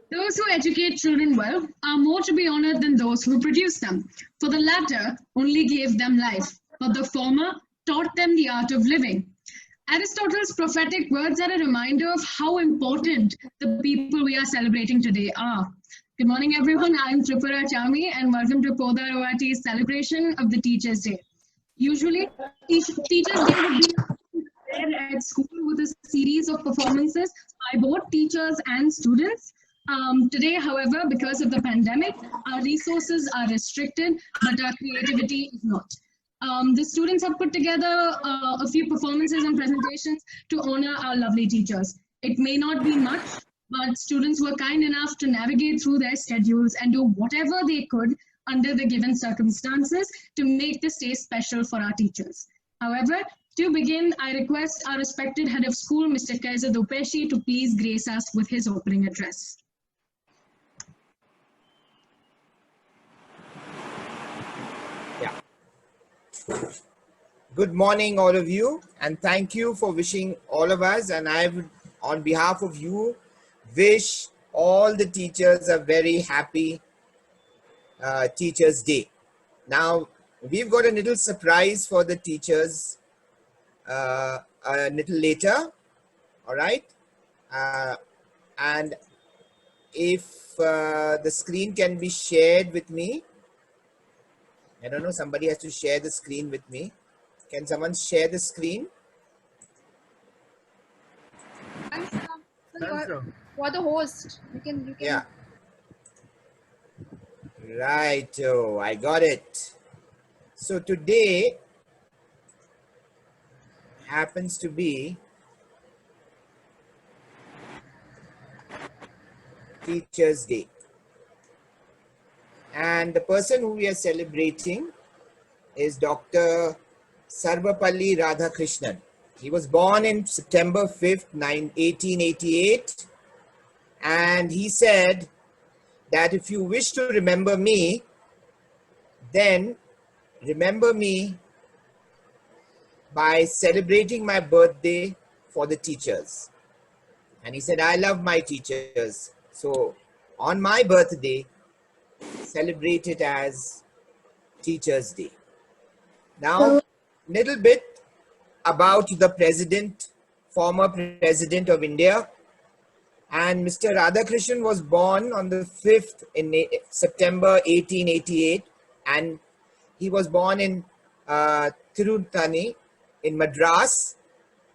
Those who educate children well are more to be honored than those who produce them, for the latter only gave them life, but the former taught them the art of living. Aristotle's prophetic words are a reminder of how important the people we are celebrating today are. Good morning, everyone. I'm Tripura Chami, and welcome to PODAR-ORT's celebration of the Teachers' Day. Usually, Teachers' Day would be there at school with a series of performances by both teachers and students. Today, however, because of the pandemic, our resources are restricted, but our creativity is not. The students have put together a few performances and presentations to honor our lovely teachers. It may not be much, but students were kind enough to navigate through their schedules and do whatever they could under the given circumstances to make this day special for our teachers. However, to begin, I request our respected head of school, Mr. Kaiser Dopeshi, to please grace us with his opening address. Good morning, all of you, and thank you for wishing all of us. And I would, on behalf of you, wish all the teachers a very happy Teachers' Day. Now, we've got a little surprise for the teachers a little later, all right? And if the screen can be shared with me, I don't know, somebody has to share the screen with me. Can someone share the screen? So you're the host. You can. Yeah. Right. Oh, I got it. So today happens to be Teachers' Day. And the person who we are celebrating is Dr. Sarvapalli Radhakrishnan. He was born in September 5th, 1888. And he said that if you wish to remember me, then remember me by celebrating my birthday for the teachers. And he said, I love my teachers. So on my birthday, celebrate it as Teachers' Day. Now, little bit about the president, former president of India. And Mr. Radhakrishnan was born on the 5th in September 1888. And he was born in Tirutani in Madras,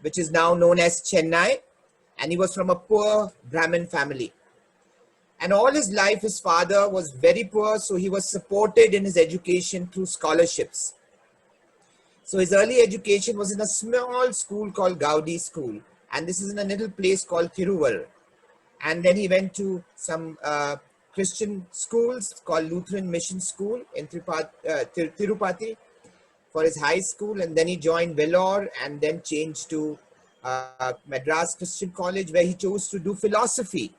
which is now known as Chennai. And he was from a poor Brahmin family. And all his life, his father was very poor, so he was supported in his education through scholarships. So his early education was in a small school called Gaudi School. And this is in a little place called Thiruvar. And then he went to some Christian schools called Lutheran Mission School in Tirupati for his high school. And then he joined Vellore and then changed to Madras Christian College, where he chose to do philosophy.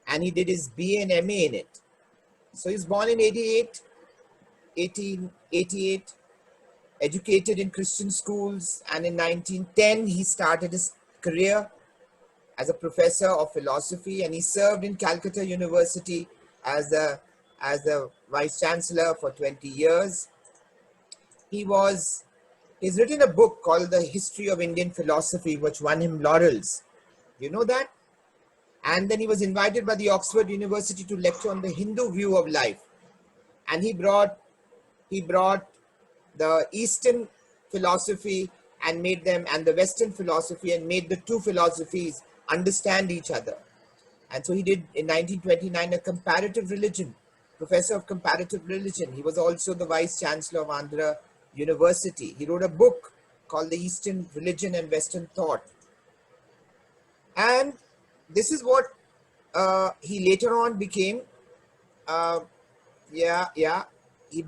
And he did his BA and MA in it. So he was born in 1888, educated in Christian schools, and in 1910 he started his career as a professor of philosophy, and he served in Calcutta University as the vice chancellor for 20 years. He's written a book called The History of Indian Philosophy, which won him laurels. You know that? And then he was invited by the Oxford University to lecture on the Hindu view of life. And he brought the Eastern philosophy and made them, and the Western philosophy, and made the two philosophies understand each other. And so he did in 1929 a comparative religion, professor of comparative religion. He was also the vice chancellor of Andhra University. He wrote a book called The Eastern Religion and Western Thought. And this is what he later on became. He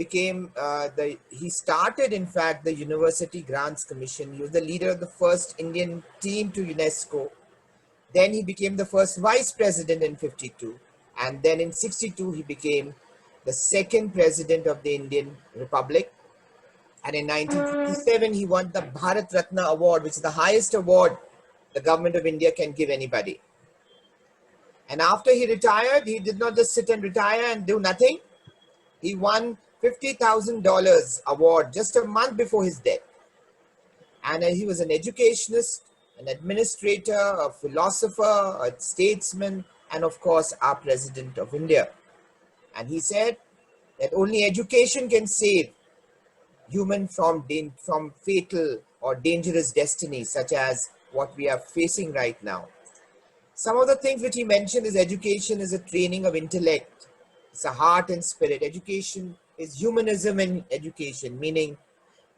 started, in fact, the University Grants Commission. He was the leader of the first Indian team to UNESCO. Then he became the first vice president in 52. And then in 62, he became the second president of the Indian Republic. And in 1957, he won the Bharat Ratna Award, which is the highest award the government of India can give anybody. And after he retired, he did not just sit and retire and do nothing. He won $50,000 award just a month before his death. And he was an educationist, an administrator, a philosopher, a statesman, and of course, our President of India. And he said that only education can save human from fatal or dangerous destinies, such as what we are facing right now. Some of the things which he mentioned is education is a training of intellect. It's a heart and spirit. Education is humanism in education, meaning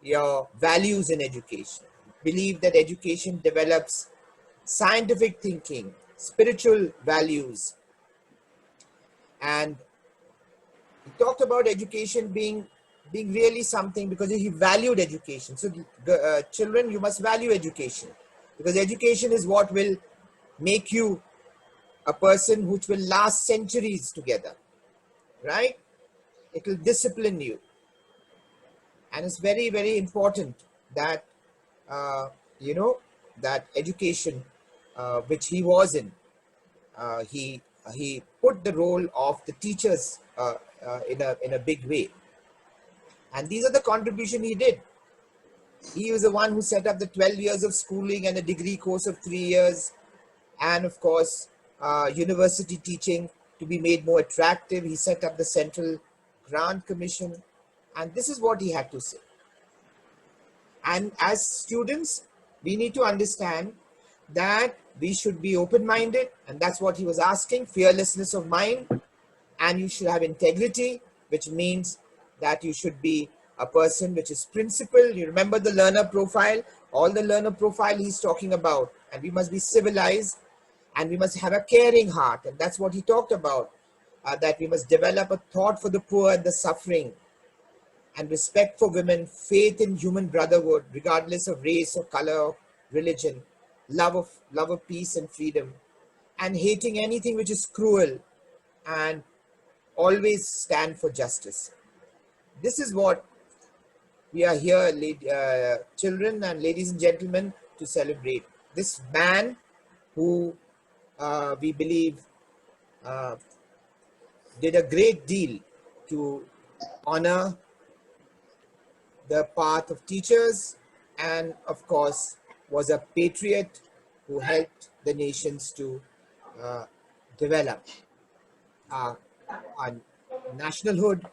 your values in education. Believe that education develops scientific thinking, spiritual values. And he talked about education being really something because he valued education. So children, you must value education, because education is what will make you a person which will last centuries together, right? It will discipline you. And it's very, very important that, that education, which he was in, he put the role of the teachers in a big way. And these are the contribution he did. He was the one who set up the 12 years of schooling and a degree course of 3 years. And of course, university teaching to be made more attractive. He set up the Central Grant Commission. And this is what he had to say. And as students, we need to understand that we should be open-minded. And that's what he was asking, fearlessness of mind. And you should have integrity, which means that you should be a person which is principled. You remember the learner profile, all the learner profile he's talking about. And we must be civilized and we must have a caring heart. And that's what he talked about, that we must develop a thought for the poor and the suffering, and respect for women, faith in human brotherhood, regardless of race or color or religion, love of peace and freedom, and hating anything which is cruel, and always stand for justice. This is what we are here, children and ladies and gentlemen, to celebrate. This man who we believe did a great deal to honor the path of teachers, and of course was a patriot who helped the nations to develop our nationalhood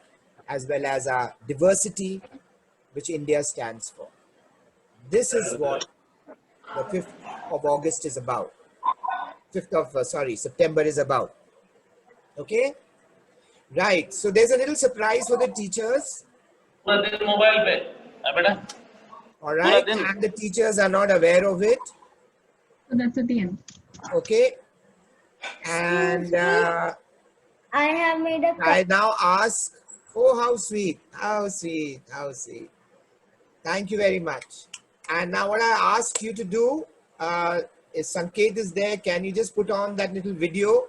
as well as our diversity, which India stands for. This is what the 5th of August is about. 5th of, September is about. Okay? Right. So there's a little surprise for the teachers. All right. And the teachers are not aware of it. So that's at the end. Okay. And I have made a... I now ask, oh, how sweet, how sweet, how sweet. Thank you very much. And now what I ask you to do, if Sanket is there, can you just put on that little video?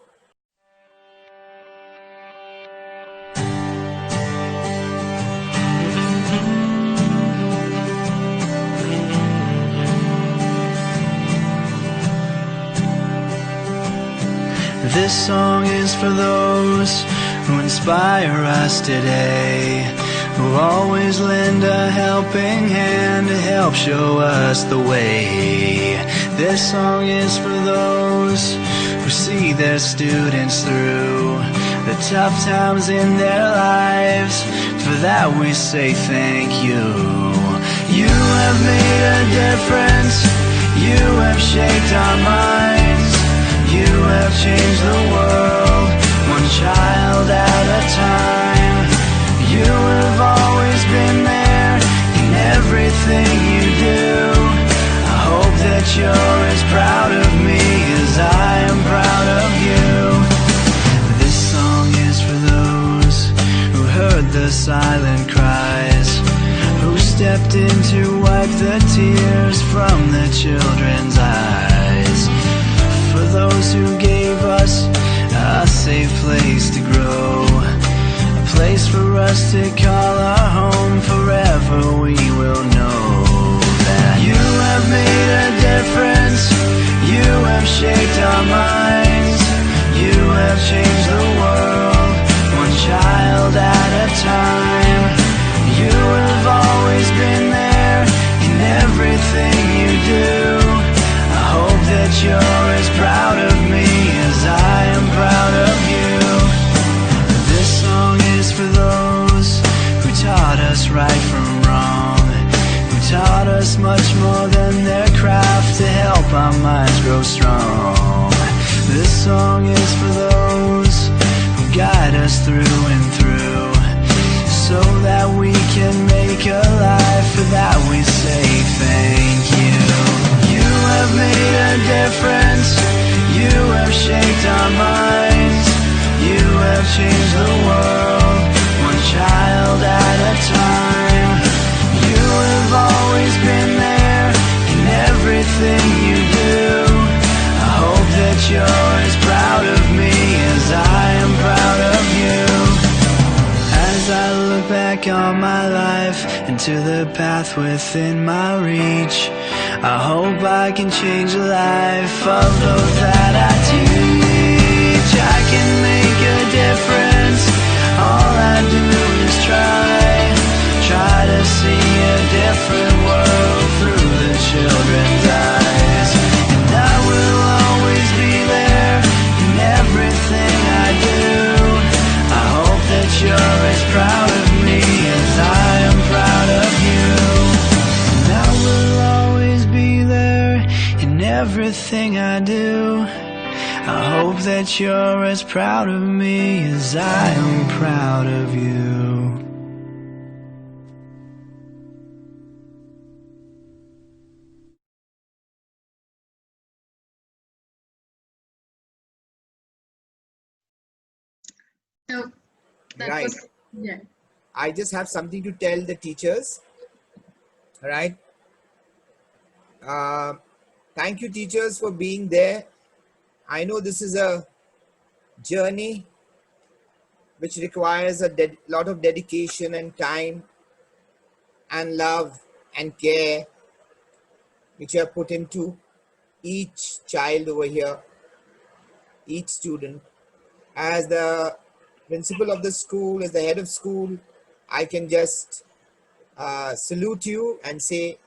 This song is for those who inspire us today, who always lend a helping hand to help show us the way. This song is for those who see their students through the tough times in their lives. For that we say thank you. You have made a difference. You have shaped our minds. You have changed the world, one child at a time. You have always been there in everything you do. I hope that you're as proud of me as I am proud of you. This song is for those who heard the silent cries, who stepped in to wipe the tears from the children's eyes. For those who gave us a safe place to grow, a place for us to call our home. Forever we will know that you have made a difference. You have shaped our minds. You change the world, one child at a time. You have always been there in everything you do. I hope that you're as proud of me as I am proud of you. This song is for those who taught us right from wrong, who taught us much more than their craft to help our minds grow strong. This song is for those who guide us through and through, so that we can make a life. For that we say thank you. You have made a difference. You have shaped our minds. You have changed the world, one child at a time. You have always been there in everything you do. I hope that you're as proud of me as I am proud of you. As I look back on my life and to the path within my reach, I hope I can change the life of those that I teach. I can make a difference. All I do is try to see a different world through the children's eyes. And I will always be there in everything I do. I hope that you're as proud of me as I am proud of you. And I will always be there in everything I do. I hope that you're as proud of me as I am proud of you. So that Right. was, yeah. I just have something to tell the teachers. All right. Thank you, teachers, for being there. I know this is a journey which requires a lot of dedication and time and love and care which you have put into each child over here, each student. As the principal of the school, as the head of school, I can just salute you and say,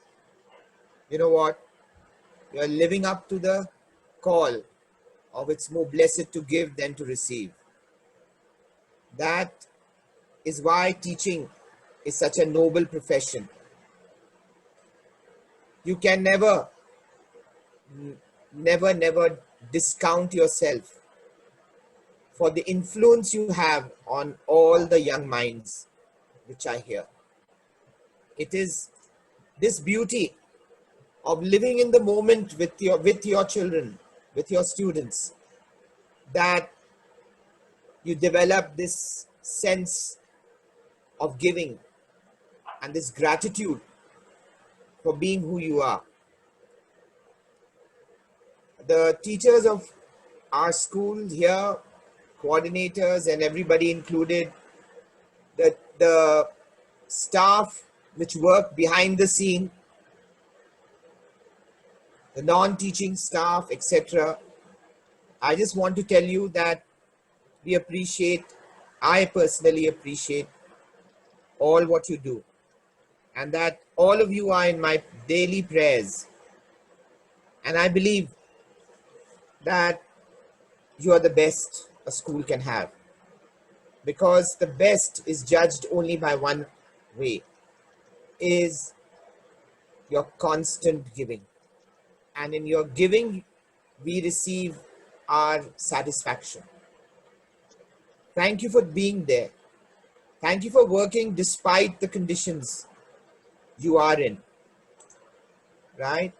you know what, you're living up to the call of it's more blessed to give than to receive. That is why teaching is such a noble profession. You can never discount yourself for the influence you have on all the young minds which are here. It is this beauty of living in the moment with your children, with your students, that you develop this sense of giving and this gratitude for being who you are. The teachers of our school here, coordinators and everybody included, the staff which work behind the scene, the non-teaching staff, etc. I just want to tell you that I personally appreciate all what you do, and that all of you are in my daily prayers. And I believe that you are the best a school can have, because the best is judged only by one way, is your constant giving. And in your giving, we receive our satisfaction. Thank you for being there. Thank you for working despite the conditions you are in, right?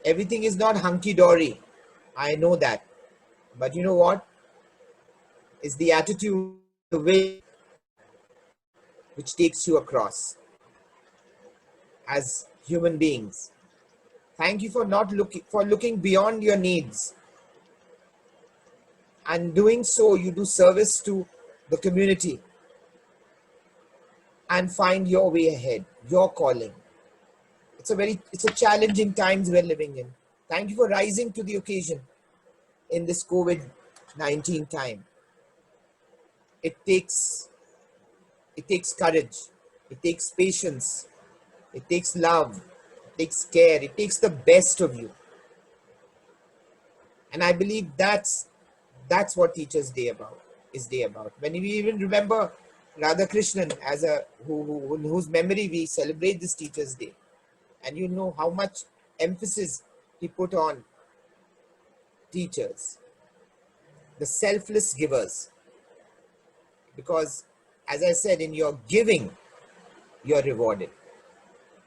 Everything is not hunky-dory. I know that. But you know what? It's the attitude, the way which takes you across as human beings. Thank you for looking beyond your needs. And doing so, you do service to the community and find your way ahead, your calling. It's a challenging times we're living in. Thank you for rising to the occasion in this COVID 19 time. It takes courage, it takes patience, it takes love, it takes care, it takes the best of you. And I believe that's what Teachers Day is about. When we even remember Radhakrishnan as whose memory we celebrate this Teachers Day, and you know how much emphasis he put on teachers, the selfless givers. Because as I said, in your giving, you're rewarded.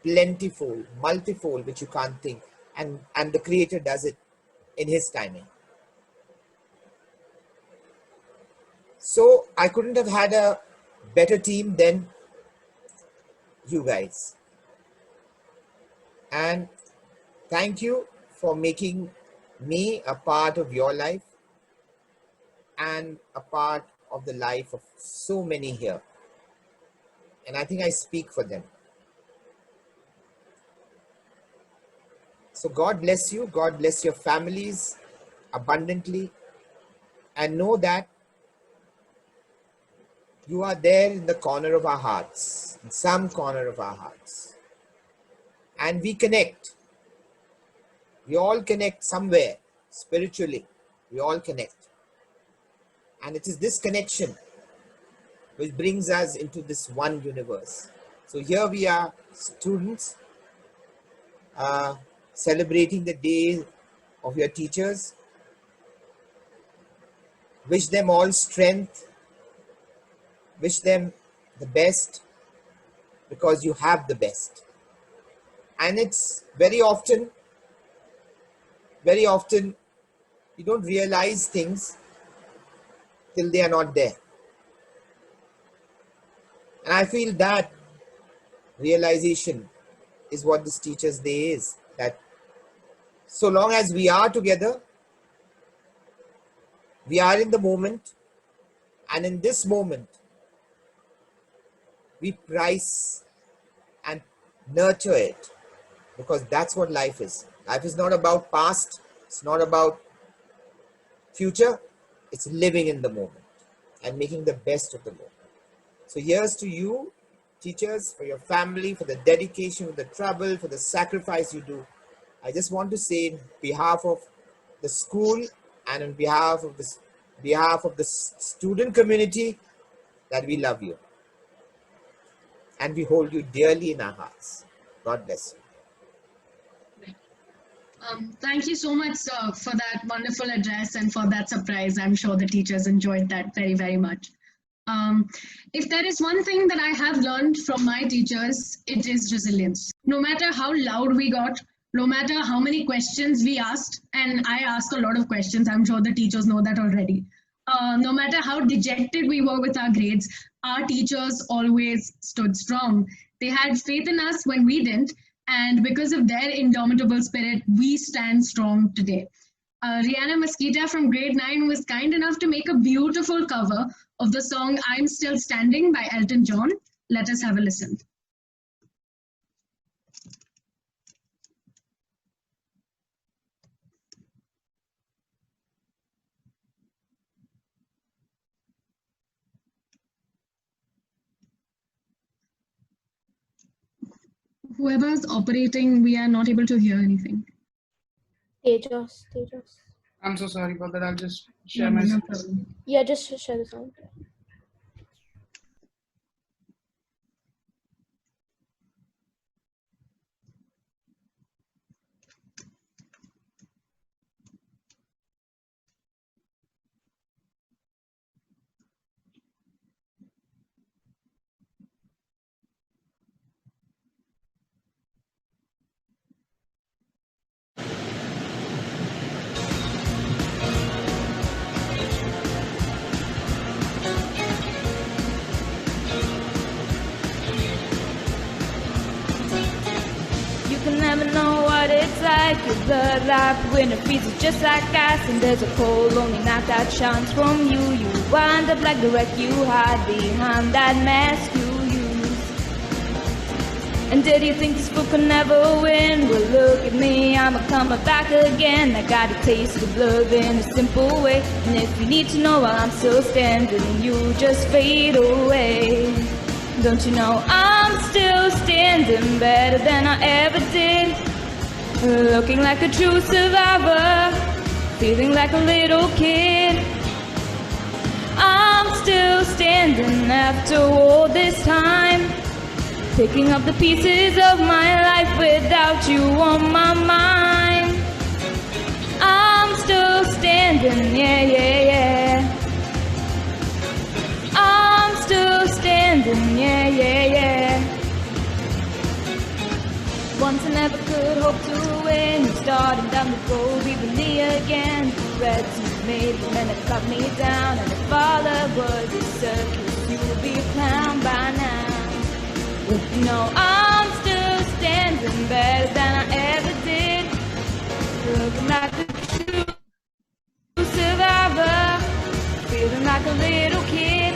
Plentiful, multifold, which you can't think. And the Creator does it in His timing. So I couldn't have had a better team than you guys. And thank you for making me a part of your life and a part of the life of so many here. And I think I speak for them. So God bless you. God bless your families abundantly. And know that you are there in the corner of our hearts, in some corner of our hearts. And we connect. We all connect somewhere, spiritually. We all connect. And it is this connection which brings us into this one universe. So here we are, students, celebrating the day of your teachers. Wish them all strength. Wish them the best, because you have the best. And it's very often, you don't realize things till they are not there. And I feel that realization is what this Teachers Day is. That so long as we are together, we are in the moment, and in this moment, we prize and nurture it, because that's what life is. Life is not about past, it's not about future, it's living in the moment and making the best of the moment. So here's to you, teachers, for your family, for the dedication, for the trouble, for the sacrifice you do. I just want to say, on behalf of the school and on behalf of the student community, that we love you and we hold you dearly in our hearts. God bless you. Thank you so much, sir, for that wonderful address and for that surprise. I'm sure the teachers enjoyed that very, very much. If there is one thing that I have learned from my teachers, it is resilience. No matter how loud we got, no matter how many questions we asked, and I ask a lot of questions, I'm sure the teachers know that already. No matter how dejected we were with our grades, our teachers always stood strong. They had faith in us when we didn't, and because of their indomitable spirit, we stand strong today. Rihanna Mosquita from grade 9 was kind enough to make a beautiful cover of the song I'm Still Standing by Elton John. Let us have a listen. Whoever's operating, we are not able to hear anything. Tejas. I'm so sorry about that. I'll just share No, my no screen. problem. Yeah, just share the sound. You can never know what it's like. Your blood like winter freezes just like ice, and there's a cold, lonely night that shines from you. You wind up like the wreck you hide behind that mask you use. And did you think this fool could never win? Well, look at me, I'm a coming back again. I got a taste of love in a simple way. And if you need to know while I'm still standing, you just fade away. Don't you know I'm still standing better than I ever did? Looking like a true survivor, feeling like a little kid. I'm still standing after all this time, picking up the pieces of my life without you on my mind. I'm still standing, yeah, yeah, yeah. I'm still standing, yeah, yeah, yeah. Once I never could hope to win. You started down the road, we were near again. Threads you made, but then it cut me down. And if all I was a circus, you would be a clown by now. You know I'm still standing better than I ever did. Looking like a true survivor, feeling like a little kid.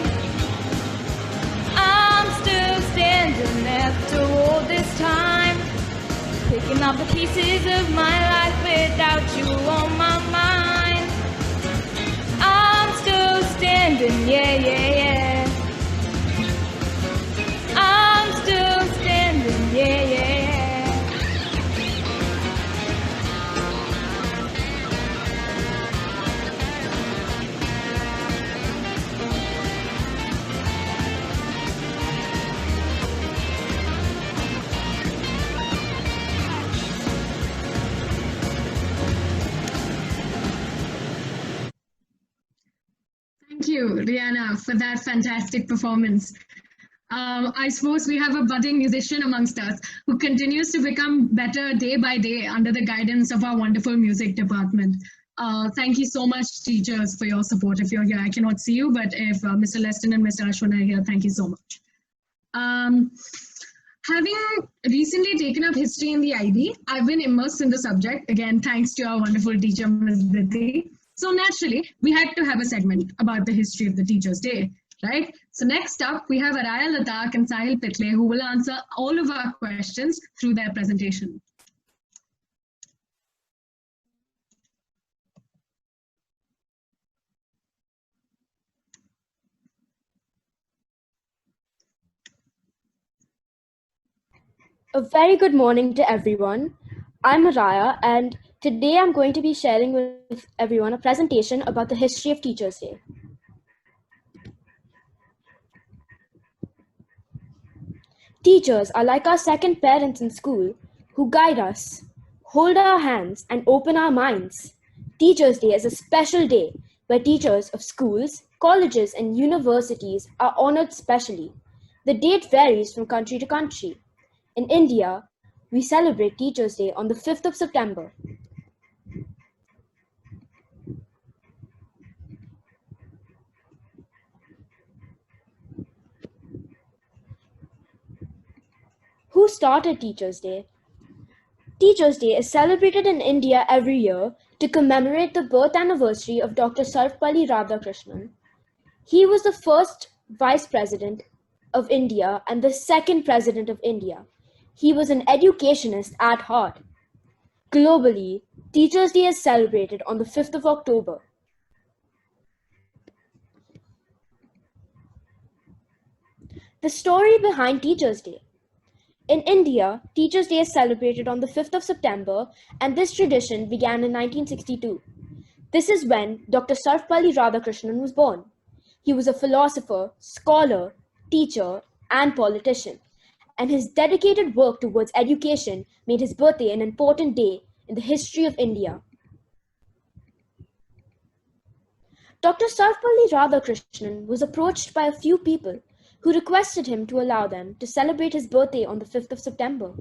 I'm still standing after all this time, picking up the pieces of my life without you on my mind. I'm still standing, yeah, yeah, yeah. I'm still standing, yeah, yeah, yeah. Thank you, Rihanna, for that fantastic performance. I suppose we have a budding musician amongst us who continues to become better day by day under the guidance of our wonderful music department. Thank you so much, teachers, for your support. If you're here, I cannot see you, but if Mr. Leston and Mr. Ashwin are here, thank you so much. Having recently taken up history in the IB, I've been immersed in the subject, again, thanks to our wonderful teacher, Ms. Diti. So naturally, we had to have a segment about the history of the Teachers' Day, right? So next up, we have Araya Latak and Sahil Pitle, who will answer all of our questions through their presentation. A very good morning to everyone. I'm Araya, and today I'm going to be sharing with everyone a presentation about the history of Teachers' Day. Teachers are like our second parents in school who guide us, hold our hands, and open our minds. Teachers' Day is a special day where teachers of schools, colleges, and universities are honored specially. The date varies from country to country. In India, we celebrate Teachers' Day on the 5th of September. Who started Teachers' Day? Teachers' Day is celebrated in India every year to commemorate the birth anniversary of Dr. Sarvepalli Radhakrishnan. He was the first Vice President of India and the second President of India. He was an educationist at heart. Globally, Teachers' Day is celebrated on the 5th of October. The story behind Teachers' Day. In India, Teachers' Day is celebrated on the 5th of September, and this tradition began in 1962. This is when Dr. Sarvepalli Radhakrishnan was born. He was a philosopher, scholar, teacher, and politician, and his dedicated work towards education made his birthday an important day in the history of India. Dr. Sarvepalli Radhakrishnan was approached by a few people who requested him to allow them to celebrate his birthday on the 5th of September.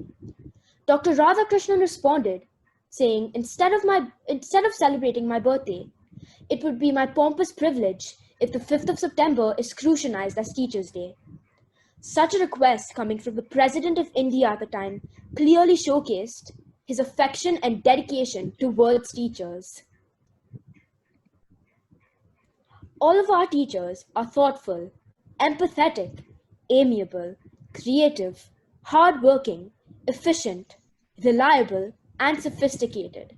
Dr. Radhakrishnan responded, saying, instead of celebrating my birthday, it would be my pompous privilege if the 5th of September is scrutinized as Teachers' Day. Such a request coming from the President of India at the time clearly showcased his affection and dedication towards teachers. All of our teachers are thoughtful, empathetic, amiable, creative, hardworking, efficient, reliable, and sophisticated.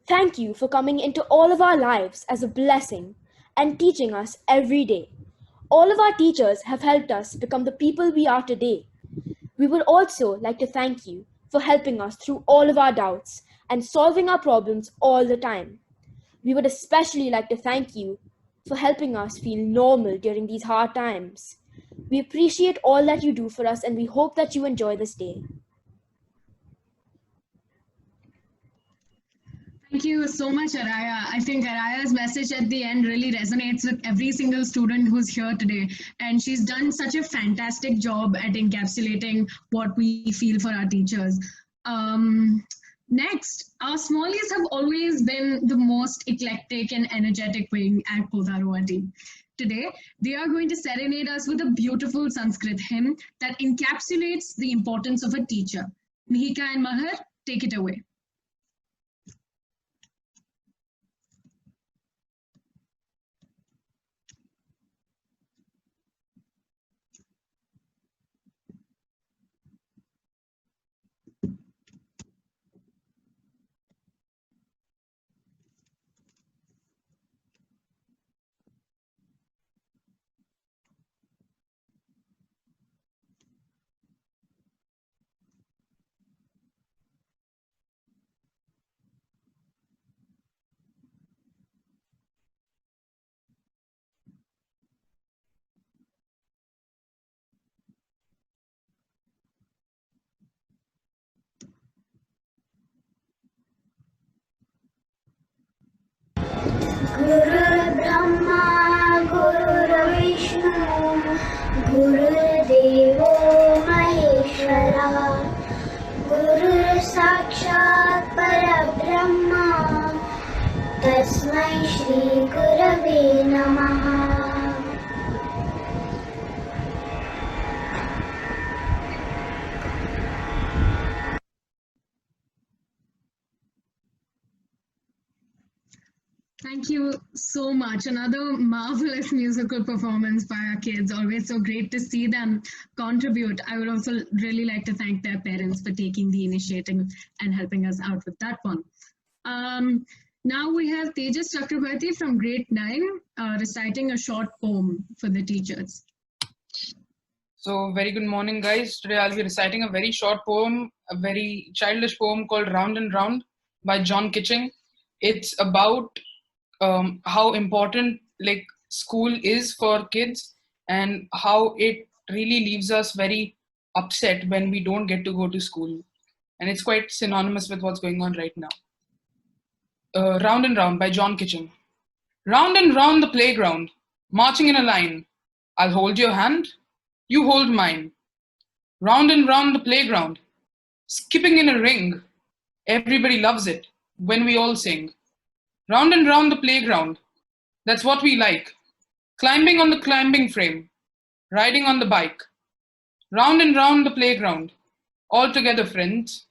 Thank you for coming into all of our lives as a blessing and teaching us every day. All of our teachers have helped us become the people we are today. We would also like to thank you for helping us through all of our doubts and solving our problems all the time. We would especially like to thank you for helping us feel normal during these hard times. We appreciate all that you do for us and we hope that you enjoy this day. Thank you so much, Araya. I think Araya's message at the end really resonates with every single student who's here today. And she's done such a fantastic job at encapsulating what we feel for our teachers. Next, our smallies have always been the most eclectic and energetic wing at PODAR-ORT. Today, they are going to serenade us with a beautiful Sanskrit hymn that encapsulates the importance of a teacher. Mihika and Mahar, take it away. Guru Brahma, Guru Vishnu, Guru Devo Maheshwara, Guru Sakshat Parabrahma, Tasmai Shri Gurave Namaha. Thank you so much. Another marvelous musical performance by our kids. Always so great to see them contribute. I would also really like to thank their parents for taking the initiative and helping us out with that one. Now we have Tejas Chakrabarti from grade 9 reciting a short poem for the teachers. So, very good morning, guys. Today I'll be reciting a very short poem, a very childish poem called Round and Round by John Kitching. It's about how important like school is for kids and how it really leaves us very upset when we don't get to go to school. And it's quite synonymous with what's going on right now. Round and Round by John Kitching. Round and round the playground, marching in a line. I'll hold your hand, you hold mine. Round and round the playground, skipping in a ring. Everybody loves it when we all sing. Round and round the playground, that's what we like. Climbing on the climbing frame, riding on the bike. Round and round the playground, all together friends.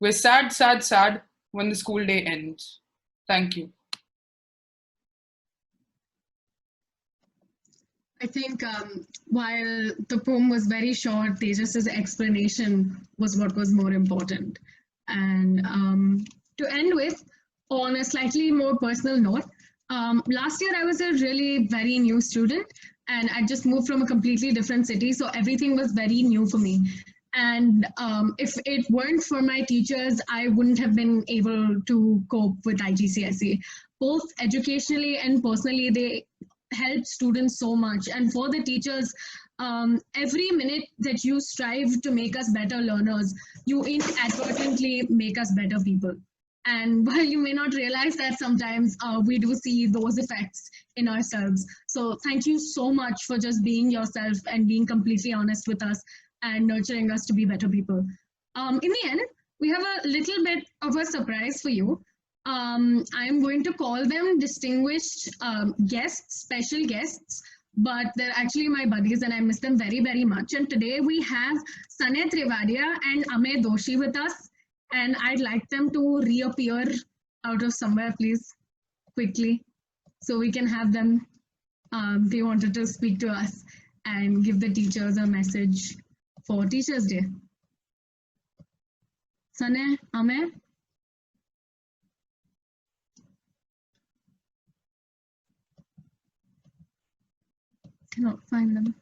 We're sad, sad, sad when the school day ends. Thank you. I think while the poem was very short, Tejas's explanation was what was more important. And to end with, on a slightly more personal note, last year I was a really very new student and I just moved from a completely different city. So everything was very new for me. And if it weren't for my teachers, I wouldn't have been able to cope with IGCSE. Both educationally and personally, they help students so much. And for the teachers, every minute that you strive to make us better learners, you inadvertently make us better people. And while you may not realize that sometimes, we do see those effects in ourselves. So thank you so much for just being yourself and being completely honest with us and nurturing us to be better people. In the end, we have a little bit of a surprise for you. I'm going to call them distinguished guests, special guests, but they're actually my buddies and I miss them very, very much. And today we have Sanay Trivadia and Amey Doshi with us. And I'd like them to reappear out of somewhere, please, quickly, so we can have them. They wanted to speak to us and give the teachers a message for Teachers' Day? Sanay, Amay? Cannot find them.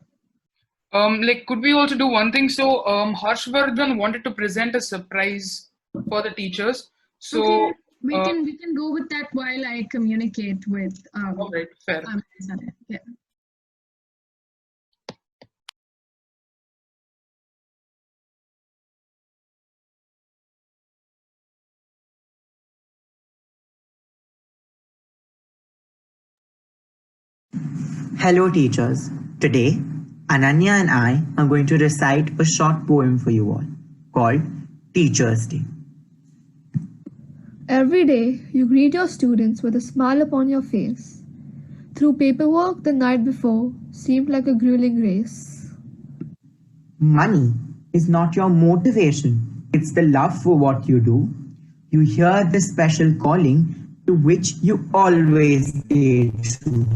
Like, could we also do one thing? So, Harshvardhan wanted to present a surprise for the teachers. So, Okay, we can go with that while I communicate with all right, fair. Sanay. Yeah. Hello, teachers. Today, Ananya and I are going to recite a short poem for you all called Teachers' Day. Every day, you greet your students with a smile upon your face. Through paperwork the night before seemed like a grueling race. Money is not your motivation, it's the love for what you do. You hear the special calling to which you always stay true.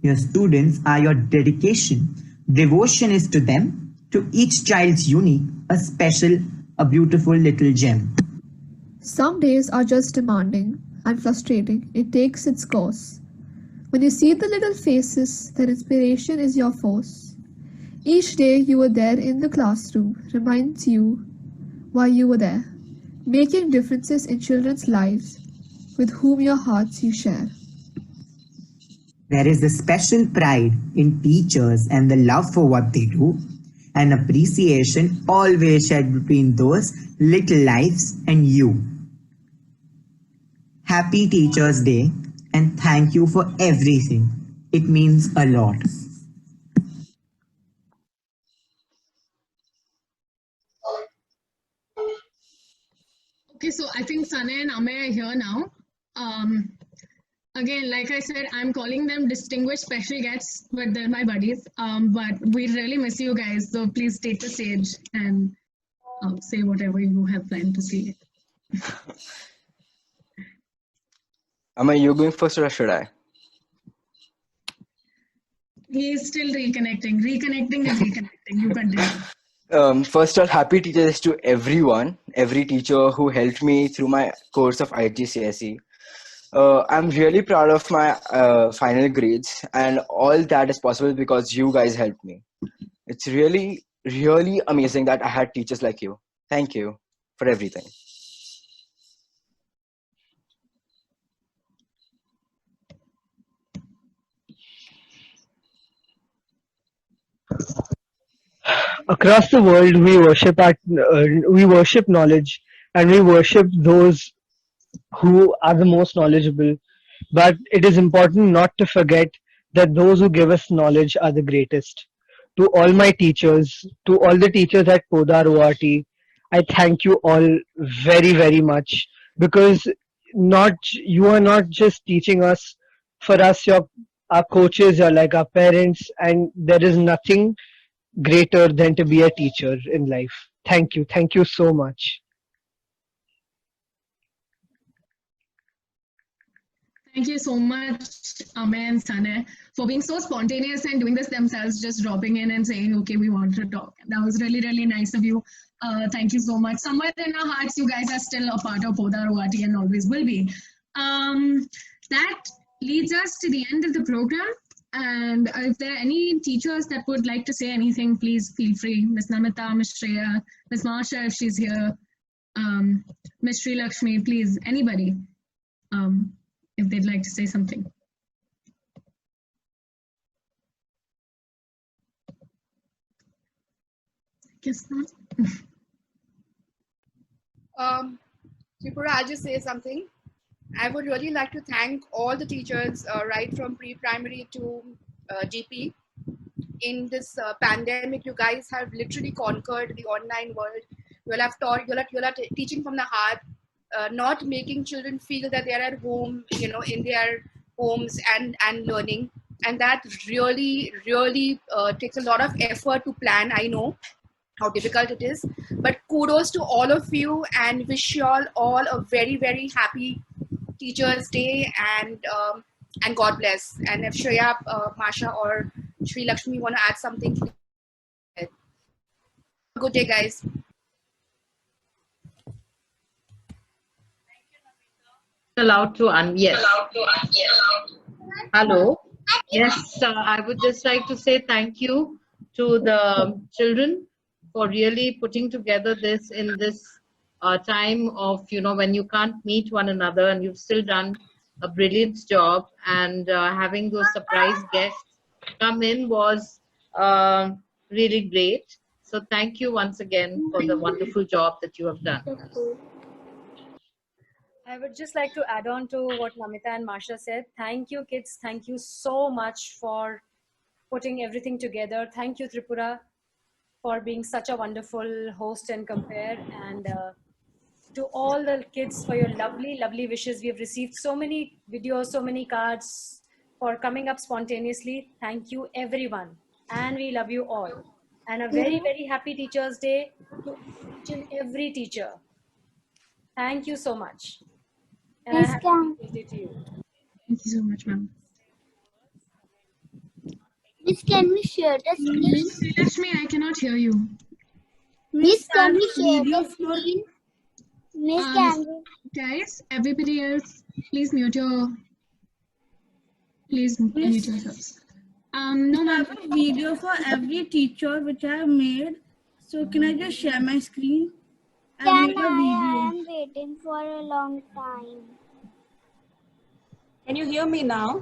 Your students are your dedication. Devotion is to them, to each child's unique, a special, a beautiful little gem. Some days are just demanding and frustrating. It takes its course. When you see the little faces, their inspiration is your force. Each day you were there in the classroom reminds you why you were there, making differences in children's lives with whom your hearts you share. There is a special pride in teachers and the love for what they do, and appreciation always shared between those little lives and you. Happy Teachers' Day and thank you for everything. It means a lot. Okay, so I think Sanay and Amay are here now. Again, like I said, I'm calling them distinguished special guests, but they're my buddies. But we really miss you guys, so please take the stage and say whatever you have planned to say. Am you going first or should I? He's still reconnecting. Reconnecting is reconnecting. You continue. First of all, happy teachers to everyone, every teacher who helped me through my course of IGCSE. I'm really proud of my final grades, and all that is possible because you guys helped me. It's really, really amazing that I had teachers like you. Thank you for everything. Across the world, we worship knowledge, and we worship those who are the most knowledgeable. But it is important not to forget that those who give us knowledge are the greatest. To all my teachers, to all the teachers at PODAR-ORT, I thank you all very, very much, because not you are not just teaching us. For us, our coaches are like our parents, and there is nothing greater than to be a teacher in life. Thank you so much. Thank you so much, Amay and Sanay, for being so spontaneous and doing this themselves, just dropping in and saying, okay, we want to talk. That was really, really nice of you. Thank you so much. Somewhere in our hearts, you guys are still a part of PODAR-ORT and always will be. That leads us to the end of the program. And if there are any teachers that would like to say anything, please feel free. Ms. Namita, Ms. Shreya, Ms. Marsha, if she's here, Ms. Sri Lakshmi, please, anybody. If they'd like to say something. I guess not. Tripura, I'll just say something. I would really like to thank all the teachers, right from pre-primary to GP. In this pandemic, you guys have literally conquered the online world. You'll have taught, you'll have teaching from the heart, not making children feel that they are at home, in their homes and learning. And that really, really takes a lot of effort to plan. I know how difficult it is, but kudos to all of you, and wish you all a very, very happy Teachers' Day, and God bless. And if Shreya, Masha, or Shri Lakshmi, want to add something? Good day, guys. Allowed to yes. Hello. Yes, I would just like to say thank you to the children for really putting together this in this time of, when you can't meet one another, and you've still done a brilliant job, and having those surprise guests come in was really great. So thank you once again for the wonderful job that you have done. I would just like to add on to what Namita and Marsha said. Thank you, kids. Thank you so much for putting everything together. Thank you, Tripura, for being such a wonderful host and compare. And to all the kids for your lovely, lovely wishes. We have received so many videos, so many cards for coming up spontaneously. Thank you, everyone. And we love you all. And a very, very happy Teachers' Day to each and every teacher. Thank you so much. And Miss I have Cam, a day to you. Thank you so much, ma'am. Miss, can we share the screen? Lakshmi, I cannot hear you. Miss, can we share the screen? Miss, can we? Guys, everybody else, please mute yourselves. No, I have a video for every teacher which I have made. So can I just share my screen? Can I am waiting for a long time. Can you hear me now?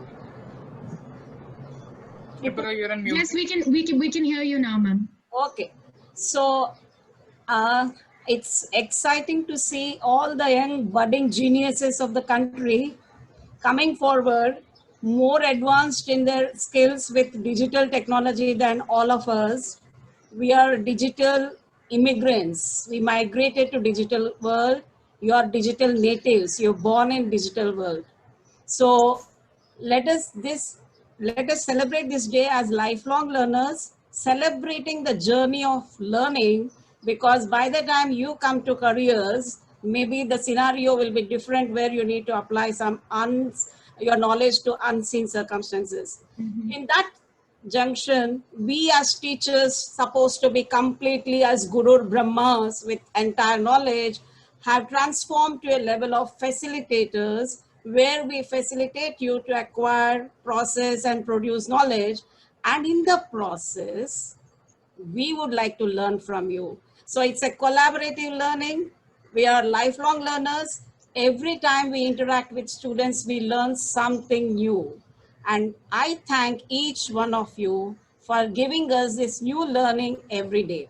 Yes, we can hear you now, ma'am. Okay. So it's exciting to see all the young budding geniuses of the country coming forward, more advanced in their skills with digital technology than all of us. We are digital immigrants. We migrated to digital world. You are digital natives. You're born in digital world. So let us celebrate this day as lifelong learners, celebrating the journey of learning, because by the time you come to careers, maybe the scenario will be different where you need to apply your knowledge to unseen circumstances. In that junction, we as teachers supposed to be completely as Guru Brahmas with entire knowledge, have transformed to a level of facilitators, where we facilitate you to acquire, process and produce knowledge, and in the process we would like to learn from you. So it's a collaborative learning. We are lifelong learners. Every time we interact with students, we learn something new. And I thank each one of you for giving us this new learning every day.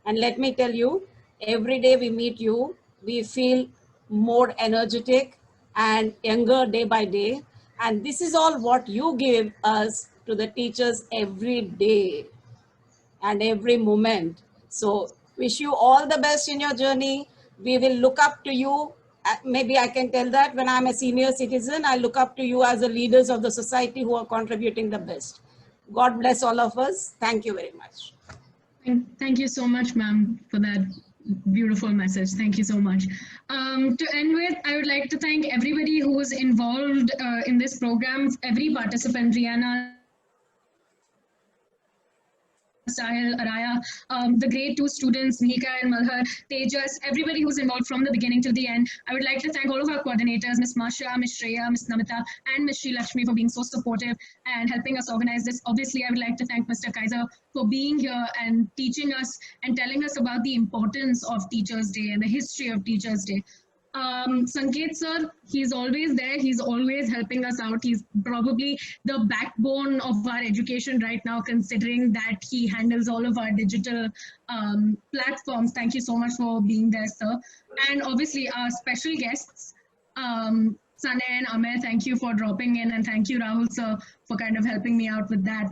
And let me tell you, every day we meet you, we feel more energetic and younger day by day. And this is all what you give us to the teachers every day and every moment. So wish you all the best in your journey. We will look up to you. Maybe I can tell that when I'm a senior citizen, I look up to you as the leaders of the society who are contributing the best. God bless all of us. Thank you very much. Thank you so much, ma'am, for that beautiful message. Thank you so much. To end with, I would like to thank everybody who was involved in this program, every participant, Rihanna, Sahil, Araya, the grade 2 students, Nika and Malhar, Tejas, everybody who's involved from the beginning till the end. I would like to thank all of our coordinators, Ms. Marsha, Ms. Shreya, Ms. Namita, and Ms. Sri Lakshmi for being so supportive and helping us organize this. Obviously, I would like to thank Mr. Kaiser for being here and teaching us and telling us about the importance of Teachers' Day and the history of Teachers' Day. Sanket sir, he's always there. He's always helping us out. He's probably the backbone of our education right now, considering that he handles all of our digital platforms. Thank you so much for being there, sir. And obviously our special guests, Sanay and Amay, thank you for dropping in, and thank you, Rahul sir, for kind of helping me out with that.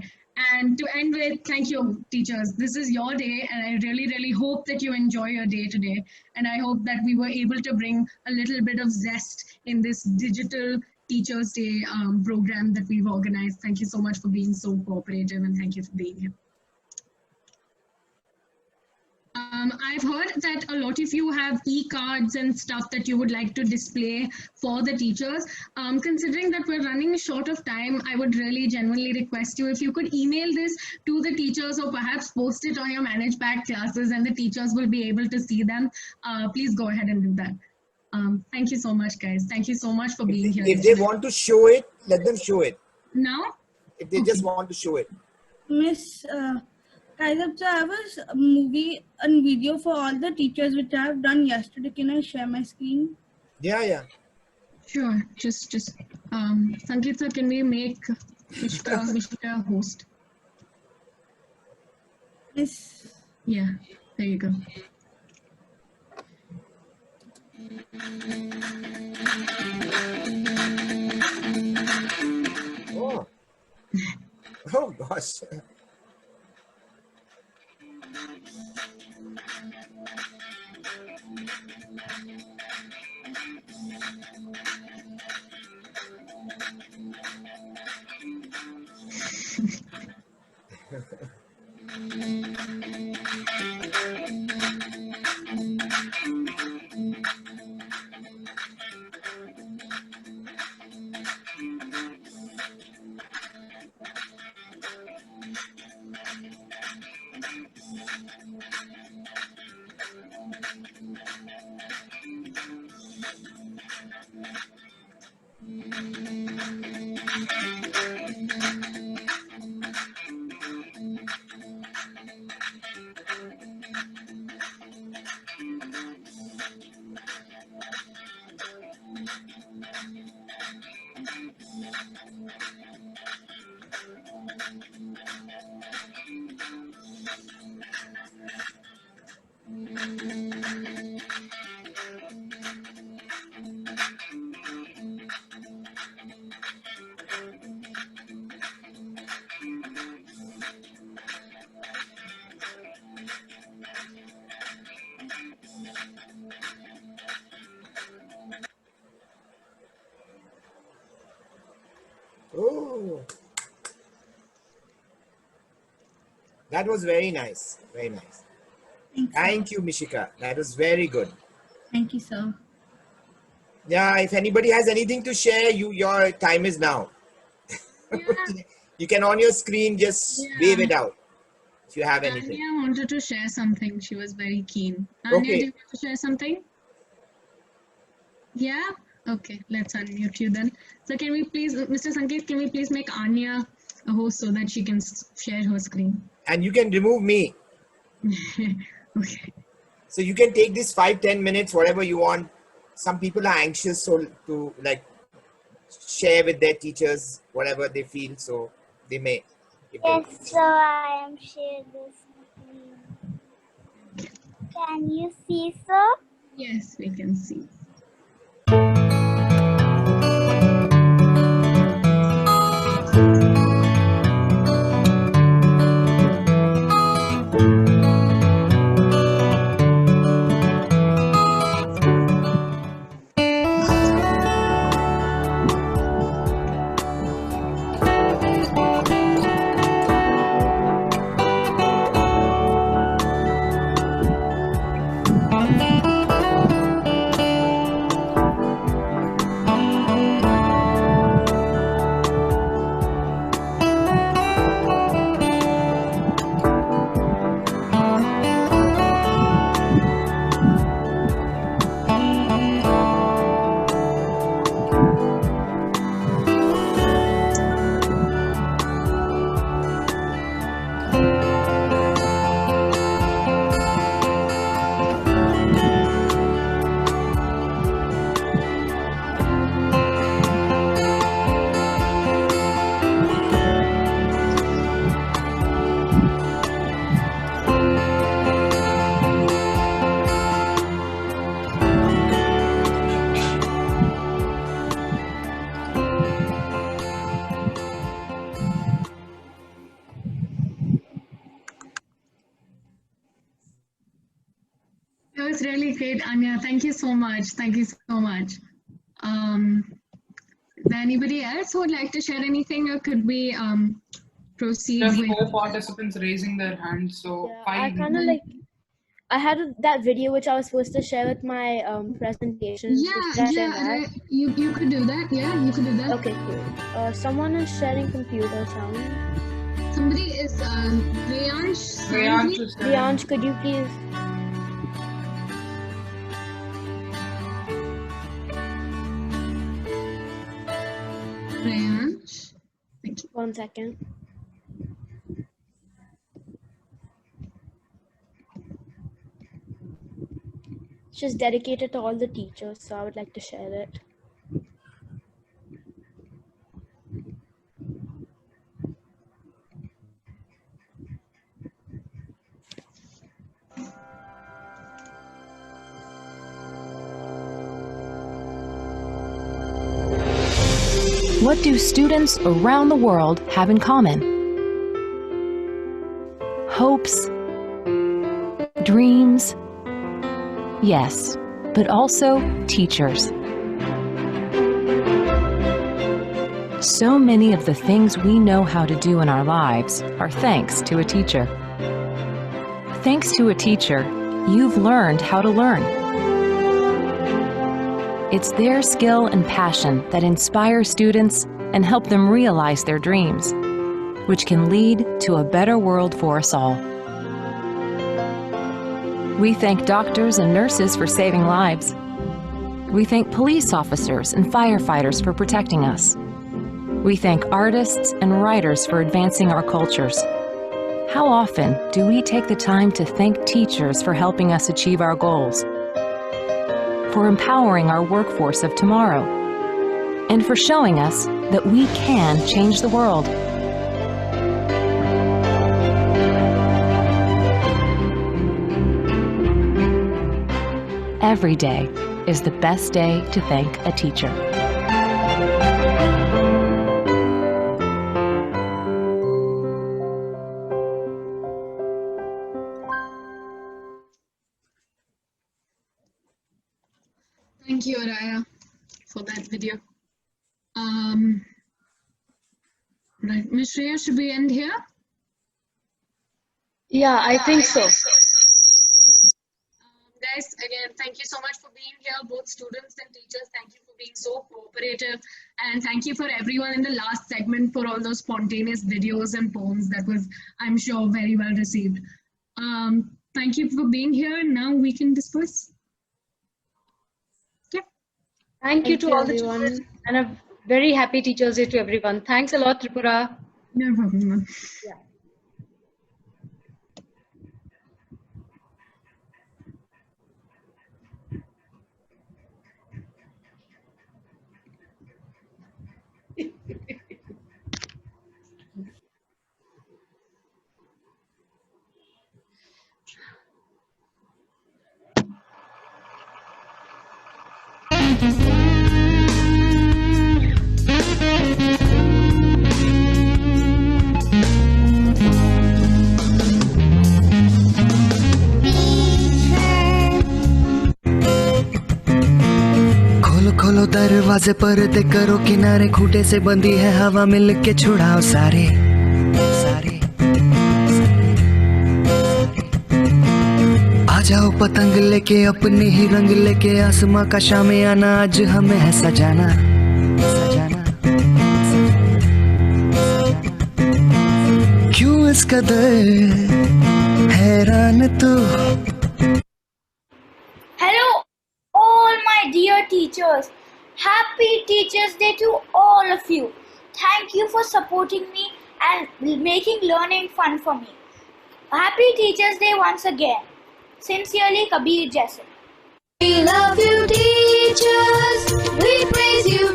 And to end with, thank you, teachers. This is your day, and I really, really hope that you enjoy your day today. And I hope that we were able to bring a little bit of zest in this digital Teachers' Day program that we've organized. Thank you so much for being so cooperative, and thank you for being here. I've heard that a lot of you have e-cards and stuff that you would like to display for the teachers. Considering that we're running short of time, I would really genuinely request you if you could email this to the teachers or perhaps post it on your managed back classes and the teachers will be able to see them. Please go ahead and do that. Thank you so much, guys. Thank you so much for being here. If they want to show it, let them show it. Now? If they just want to show it. Miss Kaizab, I have a movie and video for all the teachers which I have done yesterday. Can I share my screen? Yeah. Sure. Just Sangeet sir, can we make Mishka host? Yes. Yeah, there you go. Oh. Oh gosh. Oh, that was very nice. Very nice. Thank you, Mishika. That was very good. Thank you, sir. Yeah, if anybody has anything to share, your time is now. You can on your screen just wave it out if you have anything. Anya wanted to share something. She was very keen. Anya, Okay. do you want to share something? Yeah? Okay, let's unmute you then. So can we please, Mr. Sanket, can we please make Anya a host so that she can share her screen? And you can remove me. Okay. So you can take this 5-10 minutes, whatever you want. Some people are anxious to like share with their teachers whatever they feel, so they may. Yes, sir, I am sharing the screen. Can you see, sir? Yes, we can see. That was really great, Anya. Thank you so much. Thank you so much. Is there anybody else who would like to share anything, or could we proceed There are with? 4 participants raising their hands, so I 5. kind of like I had that video which I was supposed to share with my presentation. So should I share that? right. You could do that. Yeah, you could do that. Okay, cool. Someone is sharing computer sound. Somebody is Priyansh. Priyansh, could you please? Priyansh. Thank you. 1 second. It's just dedicated to all the teachers, so I would like to share it. What do students around the world have in common? Hopes, dreams, yes, but also teachers. So many of the things we know how to do in our lives are thanks to a teacher. Thanks to a teacher, you've learned how to learn. It's their skill and passion that inspire students and help them realize their dreams, which can lead to a better world for us all. We thank doctors and nurses for saving lives. We thank police officers and firefighters for protecting us. We thank artists and writers for advancing our cultures. How often do we take the time to thank teachers for helping us achieve our goals, for empowering our workforce of tomorrow, and for showing us that we can change the world? Every day is the best day to thank a teacher. Thank you, Araya, for that video. Right, Ms. Shreya, should we end here? Yeah, I think so. Guys, again, thank you so much for being here, both students and teachers. Thank you for being so cooperative. And thank you for everyone in the last segment for all those spontaneous videos and poems that was, I'm sure, very well received. Thank you for being here. Now we can disperse. Yeah. Thank you to all the children, and a very happy Teachers' Day to everyone. Thanks a lot, Tripura. No problem. Yeah. खोलो दरवाजे पर्दे करो किनारे खूंटे से बंधी है हवा मिल के छुड़ाओ सारे सारे आ जाओ पतंग लेके अपने ही रंग लेके आसमां का शामे आना आज हमें है सजाना सजाना क्यों इस कदर हैरान तू Hello, all my dear teachers. Happy Teachers' Day to all of you. Thank you for supporting me and making learning fun for me. Happy Teachers' Day once again. Sincerely, Kabir Jason. We love you, teachers. We praise you,